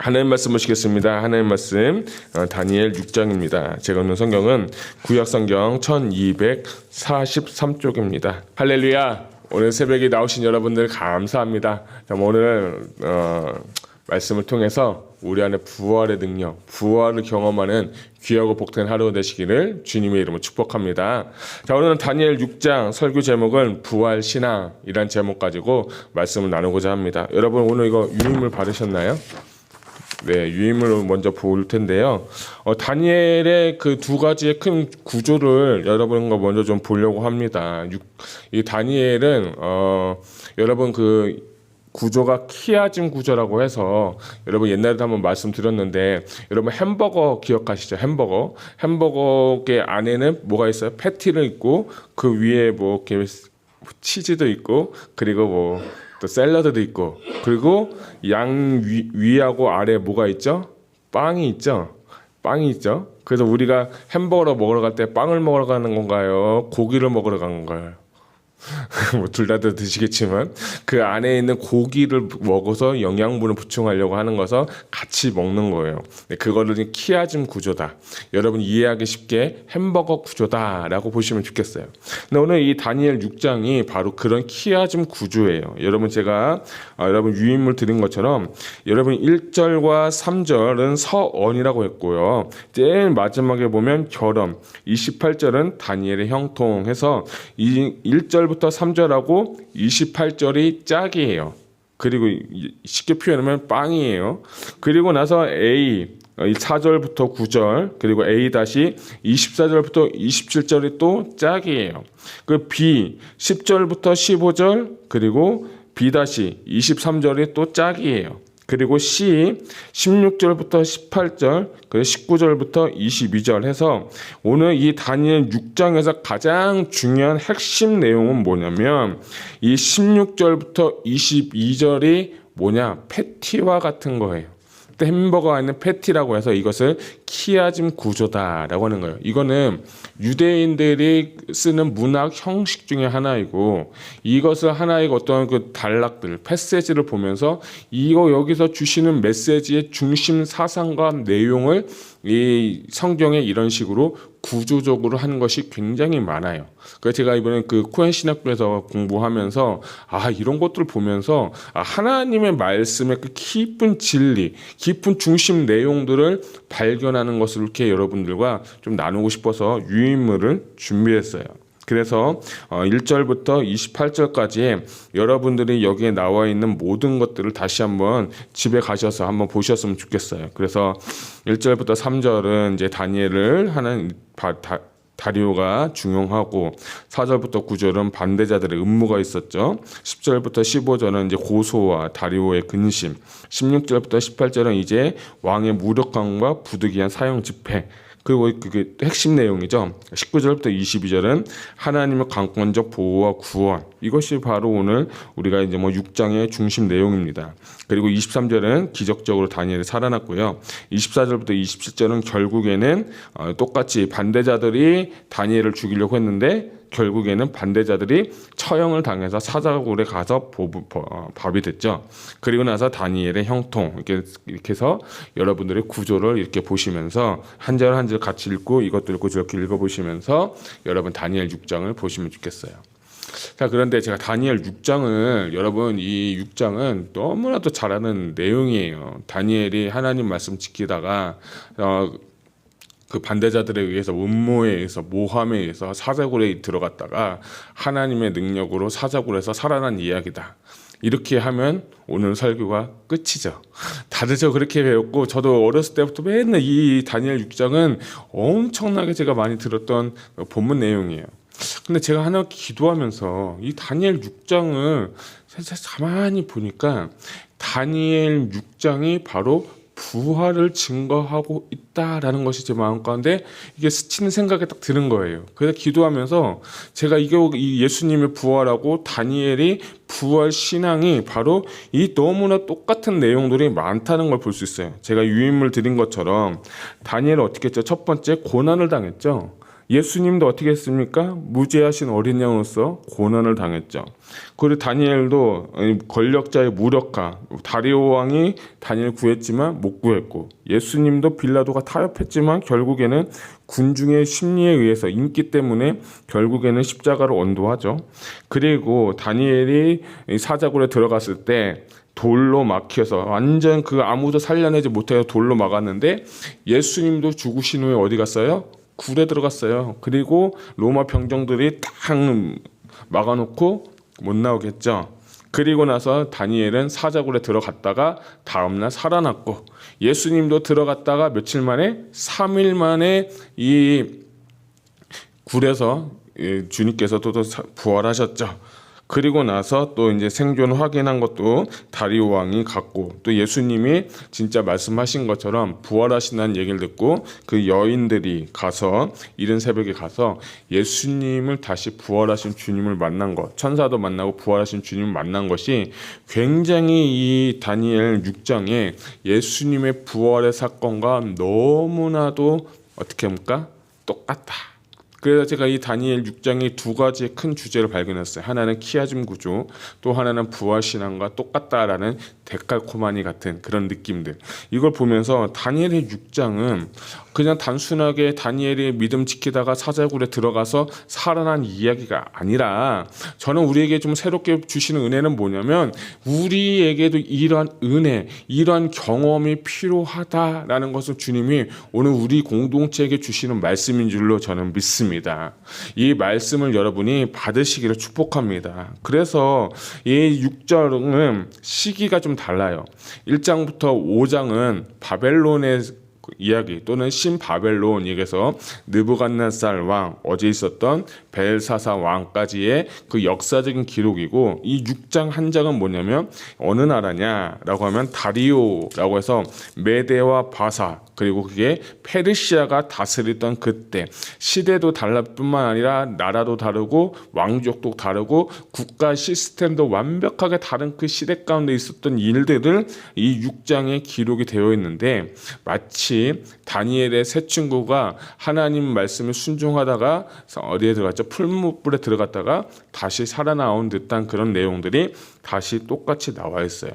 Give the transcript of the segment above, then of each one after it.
하나님 말씀 보시겠습니다. 하나님 말씀 다니엘 6장입니다. 제가 읽는 성경은 구약성경 1243쪽입니다. 할렐루야. 오늘 새벽에 나오신 여러분들 감사합니다. 오늘 말씀을 통해서 우리 안에 부활의 능력, 부활을 경험하는 귀하고 복된 하루 되시기를 주님의 이름으로 축복합니다. 자, 오늘은 다니엘 6장 설교 제목은 부활신앙이란 제목 가지고 말씀을 나누고자 합니다. 여러분 오늘 이거 유인물 받으셨나요? 네, 유인물을 먼저 볼 텐데요. 다니엘의 그 두 가지의 큰 구조를 여러분과 먼저 좀 보려고 합니다. 이 다니엘은 여러분 그 구조가 키아짐 구조라고 해서 여러분 옛날에도 한번 말씀드렸는데 여러분 햄버거 기억하시죠? 햄버거의 안에는 뭐가 있어요? 패티를 있고 그 위에 뭐 이렇게 치즈도 있고 그리고 또 샐러드도 있고 그리고 양 위하고 아래 뭐가 있죠? 빵이 있죠. 그래서 우리가 햄버거를 먹으러 갈 때 빵을 먹으러 가는 건가요? 고기를 먹으러 가는 건가요? 뭐 둘 다 드시겠지만 그 안에 있는 고기를 먹어서 영양분을 보충하려고 하는 것을 같이 먹는 거예요. 그거를 키아짐 구조다. 여러분 이해하기 쉽게 햄버거 구조다라고 보시면 좋겠어요. 근데 오늘 이 다니엘 6장이 바로 그런 키아짐 구조예요. 여러분 제가 여러분 유인물 드린 것처럼 여러분 1절과 3절은 서언이라고 했고요. 제일 마지막에 보면 결엄, 28절은 다니엘의 형통해서 이 1절 부터 3절하고 28절이 짝이에요. 그리고 쉽게 표현하면 빵이에요. 그리고 나서 A 4절부터 9절 그리고 A 다시 24절부터 27절이 또 짝이에요. 그 B 10절부터 15절 그리고 B 다시 23절이 또 짝이에요. 그리고 C 16절부터 18절 그리고 19절부터 22절 해서 오늘 이 다니엘 6장에서 가장 중요한 핵심 내용은 뭐냐면 이 16절부터 22절이 뭐냐? 패티와 같은 거예요. 햄버거 안에 패티라고 해서 이것을 키아짐 구조다라고 하는 거예요. 이거는 유대인들이 쓰는 문학 형식 중에 하나이고 이것을 하나의 어떤 그 단락들, 패세지를 보면서 이거 여기서 주시는 메시지의 중심 사상과 내용을 이 성경에 이런 식으로 구조적으로 하는 것이 굉장히 많아요. 그래서 제가 이번에 그 코엔 신학교에서 공부하면서 이런 것들을 보면서 하나님의 말씀의 그 깊은 진리, 깊은 중심 내용들을 발견하는 것을 이렇게 여러분들과 좀 나누고 싶어서 유인물을 준비했어요. 그래서 1절부터 28절까지 여러분들이 여기에 나와 있는 모든 것들을 다시 한번 집에 가셔서 한번 보셨으면 좋겠어요. 그래서 1절부터 3절은 이제 다니엘을 하는 다리오가 중용하고 4절부터 9절은 반대자들의 음모가 있었죠. 10절부터 15절은 이제 고소와 다리오의 근심, 16절부터 18절은 이제 왕의 무력함과 부득이한 사형 집회, 그리고 그게 핵심 내용이죠. 19절부터 22절은 하나님의 강권적 보호와 구원. 이것이 바로 오늘 우리가 이제 6장의 중심 내용입니다. 그리고 23절은 기적적으로 다니엘이 살아났고요. 24절부터 27절은 결국에는 똑같이 반대자들이 다니엘을 죽이려고 했는데 결국에는 반대자들이 처형을 당해서 사자굴에 가서 밥이 됐죠. 그리고 나서 다니엘의 형통 이렇게 해서 여러분들의 구조를 이렇게 보시면서 한 절 한 절 같이 읽고 이것도 읽고 저렇게 읽어보시면서 여러분 다니엘 6장을 보시면 좋겠어요. 자, 그런데 제가 다니엘 6장을 여러분 이 6장은 너무나도 잘 아는 내용이에요. 다니엘이 하나님 말씀 지키다가 그 반대자들에 의해서 음모에 의해서 모함에 의해서 사자굴에 들어갔다가 하나님의 능력으로 사자굴에서 살아난 이야기다. 이렇게 하면 오늘 설교가 끝이죠. 다들 저 그렇게 배웠고 저도 어렸을 때부터 맨날 이 다니엘 6장은 엄청나게 제가 많이 들었던 본문 내용이에요. 근데 제가 하나 기도하면서 이 다니엘 6장을 살짝 가만히 보니까 다니엘 6장이 바로 부활을 증거하고 있다라는 것이 제 마음 가운데 이게 스치는 생각이 딱 드는 거예요. 그래서 기도하면서 제가 이 예수님의 부활하고 다니엘이 부활 신앙이 바로 이 너무나 똑같은 내용들이 많다는 걸 볼 수 있어요. 제가 유인물 드린 것처럼 다니엘은 어떻게 했죠? 첫 번째 고난을 당했죠. 예수님도 어떻게 했습니까? 무죄하신 어린 양으로서 고난을 당했죠. 그리고 다니엘도 권력자의 무력화, 다리오 왕이 다니엘 구했지만 못 구했고, 예수님도 빌라도가 타협했지만 결국에는 군중의 심리에 의해서, 인기 때문에 결국에는 십자가로 언도하죠. 그리고 다니엘이 사자굴에 들어갔을 때 돌로 막혀서 완전 아무도 살려내지 못해서 돌로 막았는데, 예수님도 죽으신 후에 어디 갔어요? 굴에 들어갔어요. 그리고 로마 병정들이 딱 막아놓고 못 나오겠죠. 그리고 나서 다니엘은 사자굴에 들어갔다가 다음날 살아났고, 예수님도 들어갔다가 며칠 만에 3일 만에 이 굴에서 주님께서도 또 부활하셨죠. 그리고 나서 또 이제 생존 확인한 것도 다리오 왕이 갔고, 또 예수님이 진짜 말씀하신 것처럼 부활하신다는 얘기를 듣고 그 여인들이 가서 이른 새벽에 가서 예수님을 다시 부활하신 주님을 만난 것, 천사도 만나고 부활하신 주님을 만난 것이 굉장히 이 다니엘 6장에 예수님의 부활의 사건과 너무나도 어떻게 합니까? 똑같다. 그래서 제가 이 다니엘 6장의 두 가지의 큰 주제를 발견했어요. 하나는 키아즘 구조, 또 하나는 부활신앙과 똑같다라는 데칼코마니 같은 그런 느낌들. 이걸 보면서 다니엘의 6장은 그냥 단순하게 다니엘이 믿음 지키다가 사자굴에 들어가서 살아난 이야기가 아니라, 저는 우리에게 좀 새롭게 주시는 은혜는 뭐냐면, 우리에게도 이러한 은혜, 이러한 경험이 필요하다라는 것을 주님이 오늘 우리 공동체에게 주시는 말씀인 줄로 저는 믿습니다. 이 말씀을 여러분이 받으시기를 축복합니다. 그래서 이 6장은 시기가 좀 달라요. 1장부터 5장은 바벨론의 이야기 또는 신바벨론에게서 느부갓네살 왕, 어제 있었던 벨사사 왕까지의 그 역사적인 기록이고, 이 6장 한 장은 뭐냐면 어느 나라냐라고 하면 다리오라고 해서 메데와 바사, 그리고 그게 페르시아가 다스리던 그때, 시대도 달라 뿐만 아니라 나라도 다르고 왕족도 다르고 국가 시스템도 완벽하게 다른 그 시대 가운데 있었던 일들을 이 6장에 기록이 되어 있는데, 마치 다니엘의 세 친구가 하나님 말씀을 순종하다가 어디에 들어갔죠? 풀무불에 들어갔다가 다시 살아나온 듯한 그런 내용들이 다시 똑같이 나와 있어요.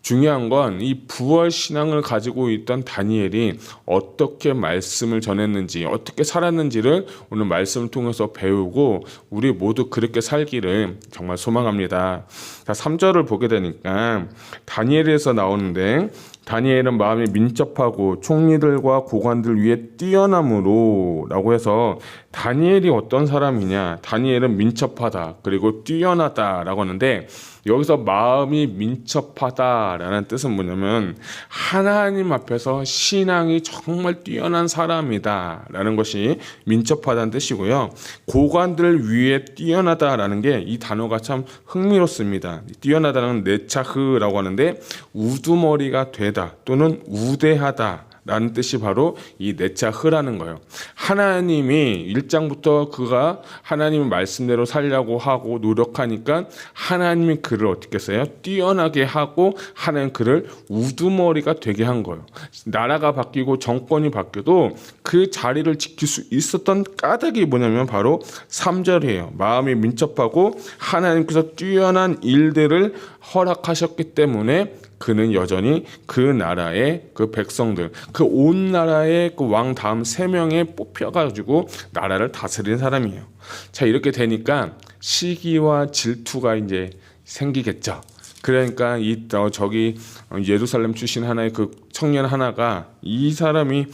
중요한 건 이 부활 신앙을 가지고 있던 다니엘이 어떻게 말씀을 전했는지, 어떻게 살았는지를 오늘 말씀을 통해서 배우고 우리 모두 그렇게 살기를 정말 소망합니다. 자, 3절을 보게 되니까 다니엘에서 나오는데, 다니엘은 마음이 민첩하고 총리들과 고관들 위에 뛰어남으로 라고 해서, 다니엘이 어떤 사람이냐, 다니엘은 민첩하다 그리고 뛰어나다라고 하는데, 여기서 마음이 민첩하다라는 뜻은 뭐냐면 하나님 앞에서 신앙이 정말 뛰어난 사람이다 라는 것이 민첩하다는 뜻이고요. 고관들 위에 뛰어나다라는 게 이 단어가 참 흥미롭습니다. 뛰어나다는 네차흐라고 하는데 우두머리가 되다 또는 우대하다 라는 뜻이 바로 이 네차흐라는 거예요. 하나님이 1장부터 그가 하나님의 말씀대로 살려고 하고 노력하니까 하나님이 그를 어떻게 했어요? 뛰어나게 하고 하나님 그를 우두머리가 되게 한 거예요. 나라가 바뀌고 정권이 바뀌어도 그 자리를 지킬 수 있었던 까닭이 뭐냐면 바로 3절이에요. 마음이 민첩하고 하나님께서 뛰어난 일들을 허락하셨기 때문에 그는 여전히 그 나라의 그 백성들, 그 온 나라의 그 왕 다음 3명에 뽑혀가지고 나라를 다스리는 사람이에요. 자, 이렇게 되니까 시기와 질투가 이제 생기겠죠. 그러니까 저기 예루살렘 출신 하나의 그 청년 하나가, 이 사람이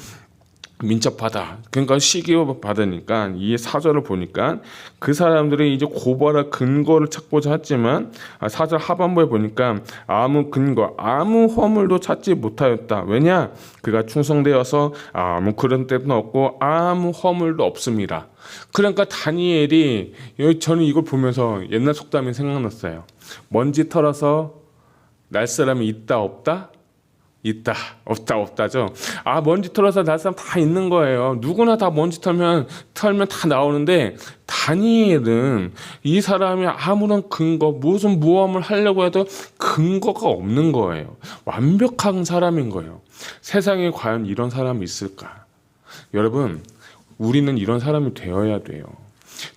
민첩하다, 그러니까 시기를 받으니까 이 사절을 보니까 그 사람들이 이제 고발할 근거를 찾고자 했지만, 사절 하반부에 보니까 아무 근거, 아무 허물도 찾지 못하였다. 왜냐? 그가 충성되어서 아무 그런 때도 없고 아무 허물도 없습니다. 그러니까 다니엘이, 저는 이걸 보면서 옛날 속담이 생각났어요. 먼지 털어서 날 사람이 있다 없다? 있다 없다 없다죠. 먼지 털어서 날 사람 다 있는 거예요. 누구나 다 먼지 털면 다 나오는데, 다니엘은 이 사람이 아무런 근거, 무슨 모험을 하려고 해도 근거가 없는 거예요. 완벽한 사람인 거예요. 세상에 과연 이런 사람이 있을까? 여러분, 우리는 이런 사람이 되어야 돼요.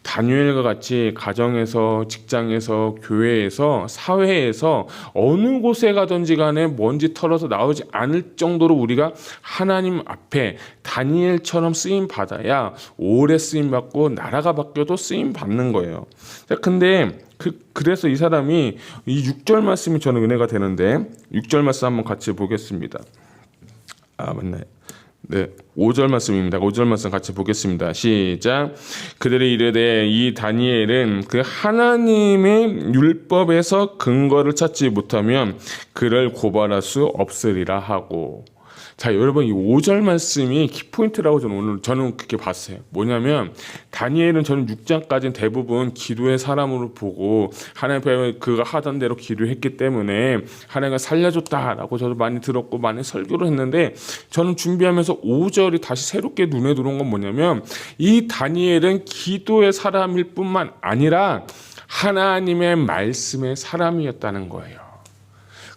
다니엘과 같이 가정에서, 직장에서, 교회에서, 사회에서 어느 곳에 가든지 간에 먼지 털어서 나오지 않을 정도로 우리가 하나님 앞에 다니엘처럼 쓰임 받아야 오래 쓰임 받고 나라가 바뀌어도 쓰임 받는 거예요. 근데 그래서 이 사람이 이 6절 말씀이 저는 은혜가 되는데 6절 말씀 한번 같이 보겠습니다. 맞나요? 네, 5절 말씀입니다. 5절 말씀 같이 보겠습니다. 시작. 그들이 이르되 이 다니엘은 그 하나님의 율법에서 근거를 찾지 못하면 그를 고발할 수 없으리라 하고. 자, 여러분 이 5절 말씀이 키포인트라고 저는 그렇게 봤어요. 뭐냐면 다니엘은 저는 6장까지는 대부분 기도의 사람으로 보고 하나님 앞에 그가 하던 대로 기도했기 때문에 하나님가 살려줬다라고 저도 많이 들었고 많이 설교를 했는데 저는 준비하면서 5절이 다시 새롭게 눈에 들어온 건 뭐냐면 이 다니엘은 기도의 사람일 뿐만 아니라 하나님의 말씀의 사람이었다는 거예요.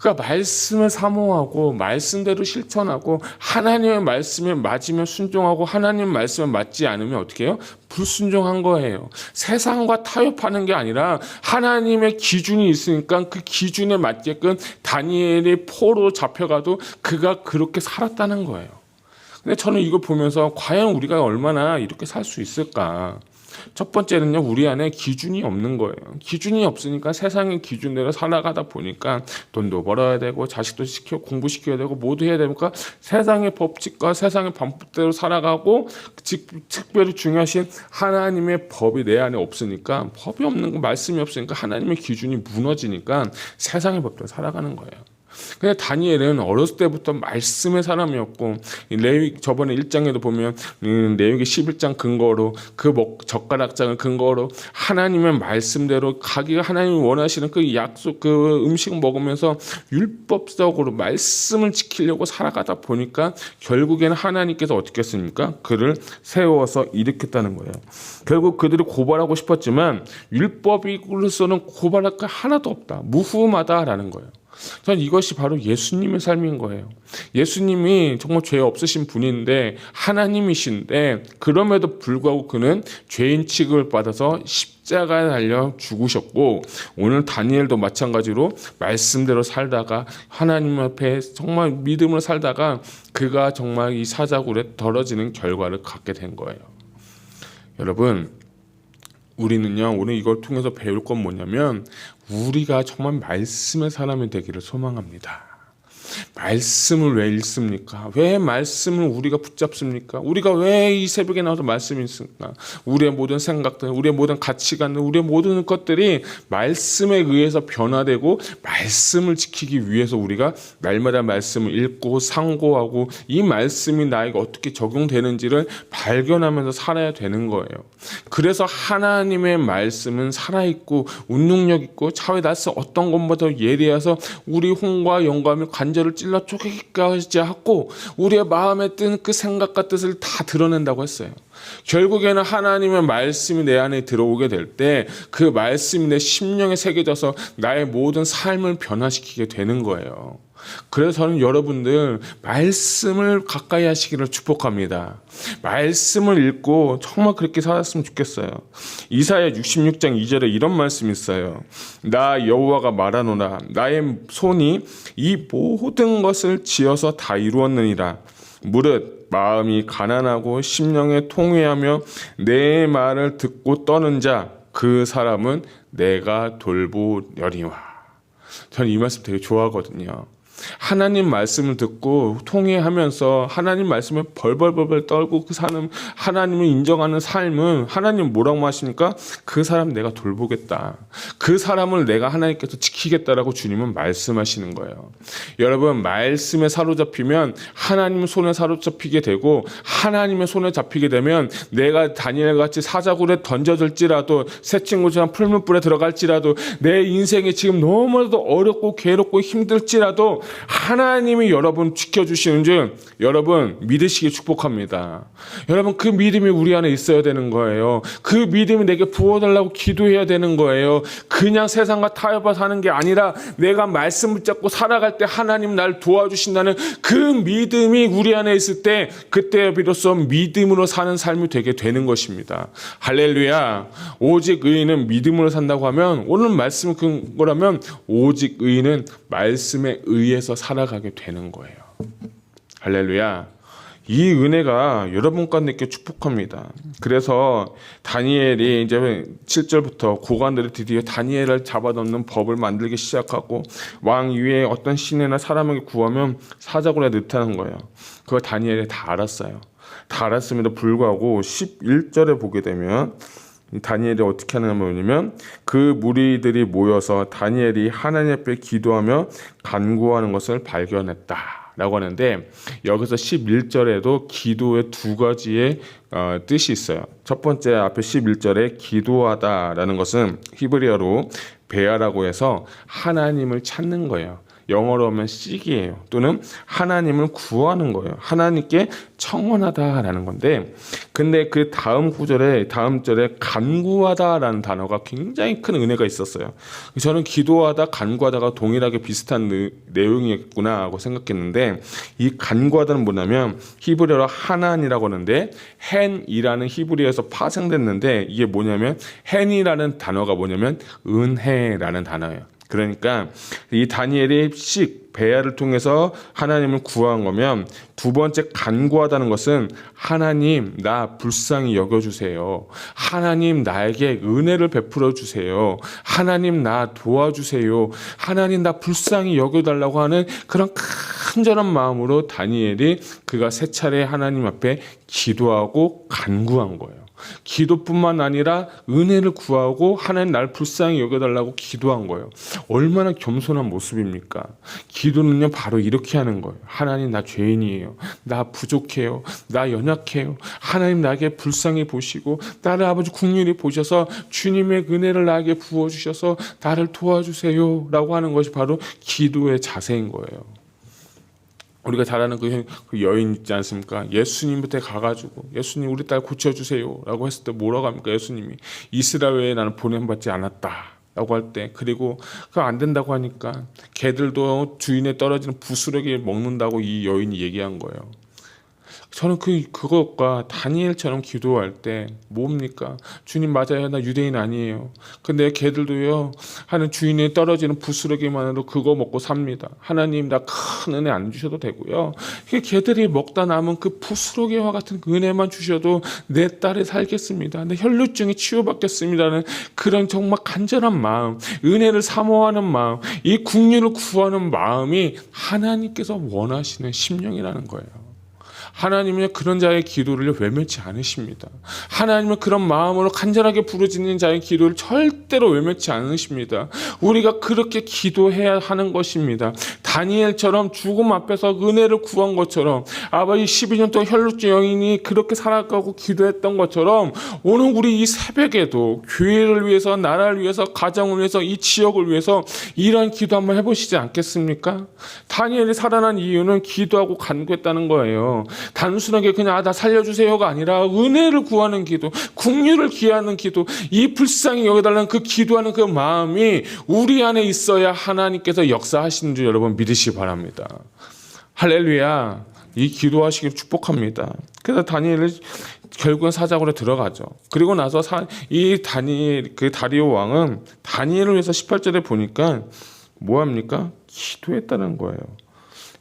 그러니까 말씀을 사모하고 말씀대로 실천하고 하나님의 말씀에 맞으면 순종하고 하나님 말씀에 맞지 않으면 어떻게 해요? 불순종한 거예요. 세상과 타협하는 게 아니라 하나님의 기준이 있으니까 그 기준에 맞게끔 다니엘이 포로 잡혀가도 그가 그렇게 살았다는 거예요. 근데 저는 이거 보면서 과연 우리가 얼마나 이렇게 살 수 있을까? 첫 번째는요, 우리 안에 기준이 없는 거예요. 기준이 없으니까 세상의 기준대로 살아가다 보니까 돈도 벌어야 되고 자식도 공부시켜야 되고 모두 해야 되니까 세상의 법칙과 세상의 방법대로 살아가고 특별히 중요하신 하나님의 법이 내 안에 없으니까 법이 없는 거 말씀이 없으니까 하나님의 기준이 무너지니까 세상의 법대로 살아가는 거예요. 근데 다니엘은 어렸을 때부터 말씀의 사람이었고 레위 저번에 1장에도 보면 레위기 11장 근거로 그 젓가락장을 근거로 하나님의 말씀대로 가기가 하나님이 원하시는 그 약속 그 음식 먹으면서 율법적으로 말씀을 지키려고 살아가다 보니까 결국에는 하나님께서 어떻게 했습니까? 그를 세워서 일으켰다는 거예요. 결국 그들이 고발하고 싶었지만 율법으로서는 고발할 게 하나도 없다. 무후마다라는 거예요. 저는 이것이 바로 예수님의 삶인 거예요. 예수님이 정말 죄 없으신 분인데 하나님이신데 그럼에도 불구하고 그는 죄인 취급을 받아서 십자가에 달려 죽으셨고 오늘 다니엘도 마찬가지로 말씀대로 살다가 하나님 앞에 정말 믿음으로 살다가 그가 정말 이 사자굴에 떨어지는 결과를 갖게 된 거예요. 여러분 우리는요 오늘 이걸 통해서 배울 건 뭐냐면 우리가 정말 말씀의 사람이 되기를 소망합니다. 말씀을 왜 읽습니까? 왜 말씀을 우리가 붙잡습니까? 우리가 왜 이 새벽에 나와서 말씀이 있습니까? 우리의 모든 생각들, 우리의 모든 가치관들, 우리의 모든 것들이 말씀에 의해서 변화되고 말씀을 지키기 위해서 우리가 날마다 말씀을 읽고 상고하고 이 말씀이 나에게 어떻게 적용되는지를 발견하면서 살아야 되는 거예요. 그래서 하나님의 말씀은 살아있고 운능력 있고 차후에 나서 어떤 것보다 예리해서 우리 혼과 영감을 관절을 찔러 쪼개기까지 하고 우리의 마음에 든 그 생각과 뜻을 다 드러낸다고 했어요. 결국에는 하나님의 말씀이 내 안에 들어오게 될 때 그 말씀이 내 심령에 새겨져서 나의 모든 삶을 변화시키게 되는 거예요. 그래서 저는 여러분들 말씀을 가까이 하시기를 축복합니다. 말씀을 읽고 정말 그렇게 살았으면 좋겠어요. 이사야 66장 2절에 이런 말씀이 있어요. 나 여호와가 말하노라 나의 손이 이 모든 것을 지어서 다 이루었느니라. 무릇 마음이 가난하고 심령에 통회하며 내 말을 듣고 떠는 자 그 사람은 내가 돌보려니와. 저는 이 말씀 되게 좋아하거든요. 하나님 말씀을 듣고 통회하면서 하나님 말씀에 벌벌벌 떨고 그 사람 하나님을 인정하는 삶은 하나님 뭐라고 하시니까 그 사람 내가 돌보겠다. 그 사람을 내가 하나님께서 지키겠다라고 주님은 말씀하시는 거예요. 여러분 말씀에 사로잡히면 하나님 손에 사로잡히게 되고 하나님의 손에 잡히게 되면 내가 다니엘같이 사자굴에 던져질지라도 새친구처럼 풀무불에 들어갈지라도 내 인생이 지금 너무나도 어렵고 괴롭고 힘들지라도 하나님이 여러분 지켜주시는 줄 여러분 믿으시기 축복합니다. 여러분 그 믿음이 우리 안에 있어야 되는 거예요. 그 믿음이 내게 부어달라고 기도해야 되는 거예요. 그냥 세상과 타협해 사는 게 아니라 내가 말씀 붙잡고 살아갈 때 하나님 날 도와주신다는 그 믿음이 우리 안에 있을 때 그때 비로소 믿음으로 사는 삶이 되게 되는 것입니다. 할렐루야. 오직 의인은 믿음으로 산다고 하면 오늘 말씀 그거라면 오직 의인은 말씀에 의해서 살아가게 되는 거예요. 할렐루야. 이 은혜가 여러분 가운데 축복합니다. 그래서 다니엘이 이제 7절부터 고관들이 드디어 다니엘을 잡아넣는 법을 만들기 시작하고 왕 위에 어떤 신이나 사람에게 구하면 사자굴에 넣다는 거예요. 그거 다니엘이 다 알았어요. 다 알았음에도 불구하고 11절에 보게 되면 다니엘이 어떻게 하냐면 그 무리들이 모여서 다니엘이 하나님 앞에 기도하며 간구하는 것을 발견했다 라고 하는데 여기서 11절에도 기도의 두 가지의 뜻이 있어요. 첫 번째 앞에 11절에 기도하다라는 것은 히브리어로 베아라고 해서 하나님을 찾는 거예요. 영어로 하면 seek이에요. 또는 하나님을 구하는 거예요. 하나님께 청원하다라는 건데 근데 그 다음 절에 간구하다라는 단어가 굉장히 큰 은혜가 있었어요. 저는 기도하다 간구하다가 동일하게 비슷한 내용이겠구나 하고 생각했는데 이 간구하다는 뭐냐면 히브리어로 하난이라고 하는데 헨이라는 히브리어에서 파생됐는데 이게 뭐냐면 헨이라는 단어가 뭐냐면 은혜라는 단어예요. 그러니까 이 다니엘이 베아를 통해서 하나님을 구한 거면 두 번째 간구하다는 것은 하나님 나 불쌍히 여겨주세요. 하나님 나에게 은혜를 베풀어 주세요. 하나님 나 도와주세요. 하나님 나 불쌍히 여겨달라고 하는 그런 간절한 마음으로 다니엘이 그가 세 차례 하나님 앞에 기도하고 간구한 거예요. 기도뿐만 아니라 은혜를 구하고 하나님 날 불쌍히 여겨달라고 기도한 거예요. 얼마나 겸손한 모습입니까? 기도는요 바로 이렇게 하는 거예요. 하나님 나 죄인이에요. 나 부족해요. 나 연약해요. 하나님 나에게 불쌍히 보시고 나를 아버지 긍휼히 보셔서 주님의 은혜를 나에게 부어주셔서 나를 도와주세요 라고 하는 것이 바로 기도의 자세인 거예요. 우리가 잘 아는 그 여인 있지 않습니까? 예수님한테 가가지고 예수님 우리 딸 고쳐주세요 라고 했을 때 뭐라고 합니까? 예수님이 이스라엘에 나는 보냄받지 않았다 라고 할 때 그리고 그거 안 된다고 하니까 개들도 주인에 떨어지는 부스러기 먹는다고 이 여인이 얘기한 거예요. 저는 그것과 다니엘처럼 기도할 때 뭡니까? 주님 맞아요. 나 유대인 아니에요. 근데 개들도요. 하는 주인에 떨어지는 부스러기만으로 그거 먹고 삽니다. 하나님 나 큰 은혜 안 주셔도 되고요. 개들이 먹다 남은 그 부스러기와 같은 은혜만 주셔도 내 딸이 살겠습니다. 내 혈루증이 치유받겠습니다는 그런 정말 간절한 마음, 은혜를 사모하는 마음, 이 긍휼을 구하는 마음이 하나님께서 원하시는 심령이라는 거예요. 하나님은 그런 자의 기도를 외면치 않으십니다. 하나님은 그런 마음으로 간절하게 부르짖는 자의 기도를 절대로 외면치 않으십니다. 우리가 그렇게 기도해야 하는 것입니다. 다니엘처럼 죽음 앞에서 은혜를 구한 것처럼 아버지 12년 동안 혈루증 여인이 그렇게 살아가고 기도했던 것처럼 오늘 우리 이 새벽에도 교회를 위해서 나라를 위해서 가정을 위해서 이 지역을 위해서 이러한 기도 한번 해보시지 않겠습니까? 다니엘이 살아난 이유는 기도하고 간구했다는 거예요. 단순하게 그냥 나 살려주세요가 아니라 은혜를 구하는 기도, 긍휼을 기하는 기도, 이 불쌍히 여겨달라는 그 기도하는 그 마음이 우리 안에 있어야 하나님께서 역사하시는 줄 여러분 믿으시기 바랍니다. 할렐루야. 이 기도하시길 축복합니다. 그래서 다니엘은 결국은 사자굴에 들어가죠. 그리고 나서 다리오 왕은 다니엘을 위해서 18절에 보니까 뭐합니까? 기도했다는 거예요.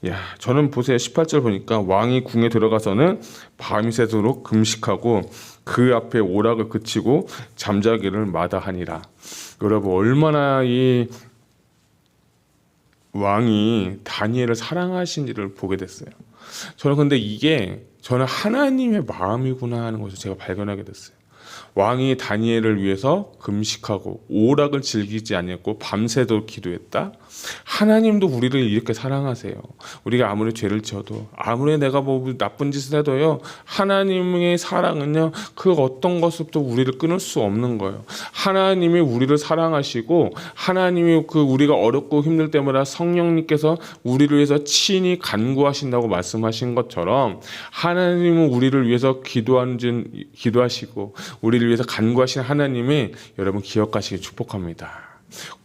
야, 저는 보세요. 18절 보니까 왕이 궁에 들어가서는 밤이 새도록 금식하고 그 앞에 오락을 그치고 잠자기를 마다하니라. 여러분 얼마나 이 왕이 다니엘을 사랑하신지를 보게 됐어요. 저는 근데 이게 저는 하나님의 마음이구나 하는 것을 제가 발견하게 됐어요. 왕이 다니엘을 위해서 금식하고 오락을 즐기지 아니했고 밤새도록 기도했다. 하나님도 우리를 이렇게 사랑하세요. 우리가 아무리 죄를 지어도, 아무리 내가 뭐 나쁜 짓을 해도요, 하나님의 사랑은요, 그 어떤 것부터 우리를 끊을 수 없는 거예요. 하나님이 우리를 사랑하시고, 하나님이 그 우리가 어렵고 힘들 때마다 성령님께서 우리를 위해서 친히 간구하신다고 말씀하신 것처럼, 하나님은 우리를 위해서 기도하시고 우리를 위해서 간구하신 하나님이 여러분 기억하시기 축복합니다.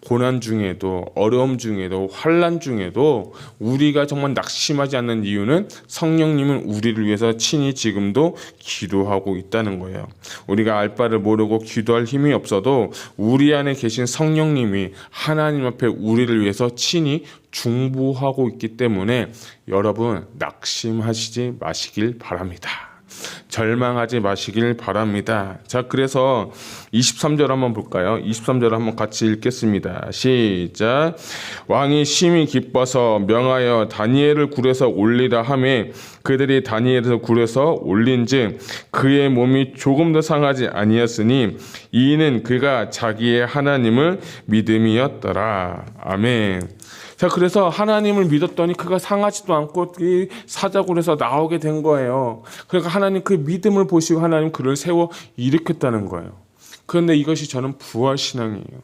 고난 중에도, 어려움 중에도, 환난 중에도 우리가 정말 낙심하지 않는 이유는 성령님은 우리를 위해서 친히 지금도 기도하고 있다는 거예요. 우리가 알 바를 모르고 기도할 힘이 없어도 우리 안에 계신 성령님이 하나님 앞에 우리를 위해서 친히 중보하고 있기 때문에 여러분 낙심하시지 마시길 바랍니다. 절망하지 마시길 바랍니다. 자, 그래서 23절 한번 볼까요? 23절 한번 같이 읽겠습니다. 시작. 왕이 심히 기뻐서 명하여 다니엘을 굴에서 올리라 하매 그들이 다니엘을 굴에서 올린즉 그의 몸이 조금도 상하지 아니었으니 이는 그가 자기의 하나님을 믿음이었더라. 아멘. 자, 그래서 하나님을 믿었더니 그가 상하지도 않고 이 사자굴에서 나오게 된 거예요. 그러니까 하나님 그 믿음을 보시고 하나님 그를 세워 일으켰다는 거예요. 그런데 이것이 저는 부활신앙이에요.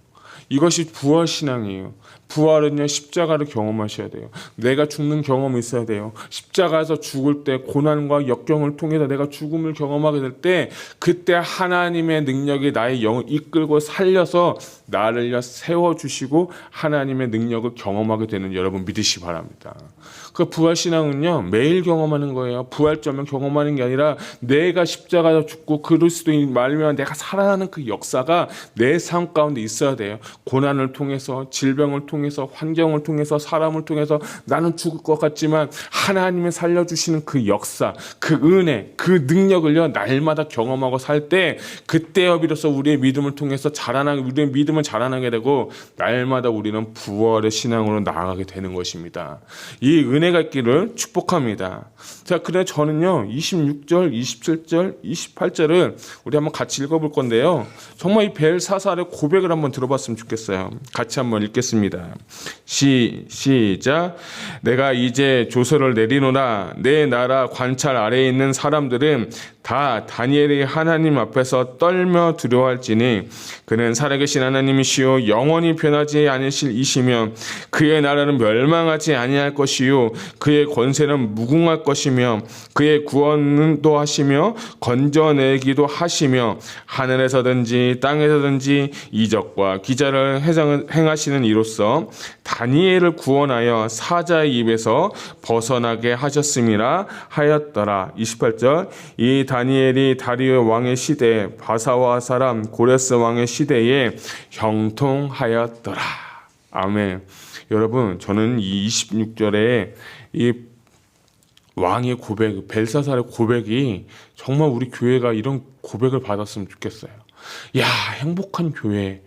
이것이 부활신앙이에요. 부활은요, 십자가를 경험하셔야 돼요. 내가 죽는 경험이 있어야 돼요. 십자가에서 죽을 때 고난과 역경을 통해서 내가 죽음을 경험하게 될 때 그때 하나님의 능력이 나의 영을 이끌고 살려서 나를 세워주시고 하나님의 능력을 경험하게 되는 여러분 믿으시기 바랍니다. 그 부활신앙은요, 매일 경험하는 거예요. 부활점을 경험하는 게 아니라 내가 십자가에서 죽고 그리스도인 말미암아 내가 살아나는 그 역사가 내 삶 가운데 있어야 돼요. 고난을 통해서, 질병을 통해서, 환경을 통해서, 사람을 통해서 나는 죽을 것 같지만 하나님이 살려주시는 그 역사, 그 은혜, 그 능력을요 날마다 경험하고 살 때 그때여 비로소 우리의 믿음을 통해서 우리의 믿음은 자라나게 되고 날마다 우리는 부활의 신앙으로 나아가게 되는 것입니다. 이 은혜가 있기를 축복합니다. 자, 그래 저는요 26절, 27절, 28절을 우리 한번 같이 읽어볼 건데요. 정말 이 벨사살의 고백을 한번 들어봤으면 좋겠어요. 같이 한번 읽겠습니다. 시작. 내가 이제 조서를 내리노라. 내 나라 관찰 아래에 있는 사람들은 다 다니엘이 하나님 앞에서 떨며 두려워할지니 그는 살아계신 하나님이시요 영원히 변하지 않으실 이시며 그의 나라는 멸망하지 아니할 것이요 그의 권세는 무궁할 것이며 그의 구원도 하시며 건져내기도 하시며 하늘에서든지 땅에서든지 이적과 기사를 행하시는 이로써 다니엘을 구원하여 사자의 입에서 벗어나게 하셨음이라 하였더라. 28절. 이 다니엘이 다리오 왕의 시대 바사와 사람 고레스 왕의 시대에 형통하였더라. 아멘. 여러분, 저는 이 26절에 이 왕의 고백, 벨사살의 고백이 정말 우리 교회가 이런 고백을 받았으면 좋겠어요. 야, 행복한 교회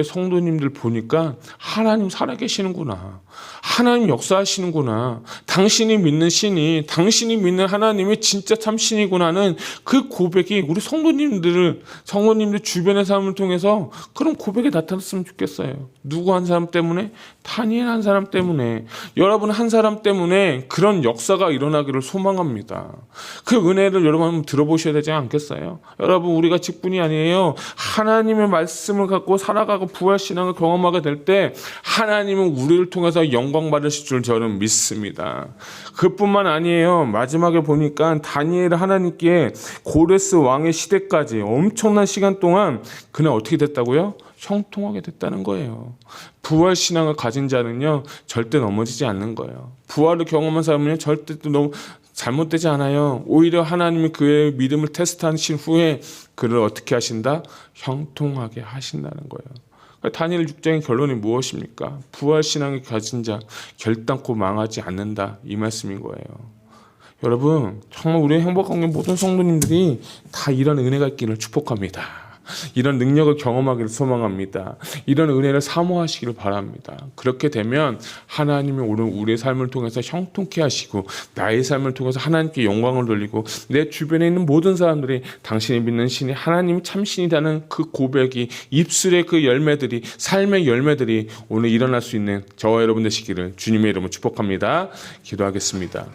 성도님들 보니까 하나님 살아계시는구나. 하나님 역사하시는구나. 당신이 믿는 신이, 당신이 믿는 하나님이 진짜 참 신이구나는 그 고백이 우리 성도님들 주변의 삶을 통해서 그런 고백이 나타났으면 좋겠어요. 누구 한 사람 때문에? 다니엘 한 사람 때문에. 여러분 한 사람 때문에 그런 역사가 일어나기를 소망합니다. 그 은혜를 여러분 한번 들어보셔야 되지 않겠어요? 여러분, 우리가 직분이 아니에요. 하나님의 말씀을 갖고 살아가고 부활신앙을 경험하게 될 때 하나님은 우리를 통해서 영광 받으실 줄 저는 믿습니다. 그뿐만 아니에요. 마지막에 보니까 다니엘 하나님께 고레스 왕의 시대까지 엄청난 시간 동안 그는 어떻게 됐다고요? 형통하게 됐다는 거예요. 부활신앙을 가진 자는요 절대 넘어지지 않는 거예요. 부활을 경험한 사람은요 절대 또 잘못되지 않아요. 오히려 하나님이 그의 믿음을 테스트하신 후에 그를 어떻게 하신다? 형통하게 하신다는 거예요. 다니엘 6장의 결론이 무엇입니까? 부활신앙을 가진 자 결단코 망하지 않는다, 이 말씀인 거예요. 여러분, 정말 우리의 행복한 모든 성도님들이 다 이런 은혜가 있기를 축복합니다. 이런 능력을 경험하기를 소망합니다. 이런 은혜를 사모하시기를 바랍니다. 그렇게 되면 하나님이 오늘 우리의 삶을 통해서 형통케 하시고 나의 삶을 통해서 하나님께 영광을 돌리고 내 주변에 있는 모든 사람들이 당신이 믿는 신이 하나님이 참 신이라는 그 고백이 입술의 그 열매들이 삶의 열매들이 오늘 일어날 수 있는 저와 여러분 되시기를 주님의 이름으로 축복합니다. 기도하겠습니다.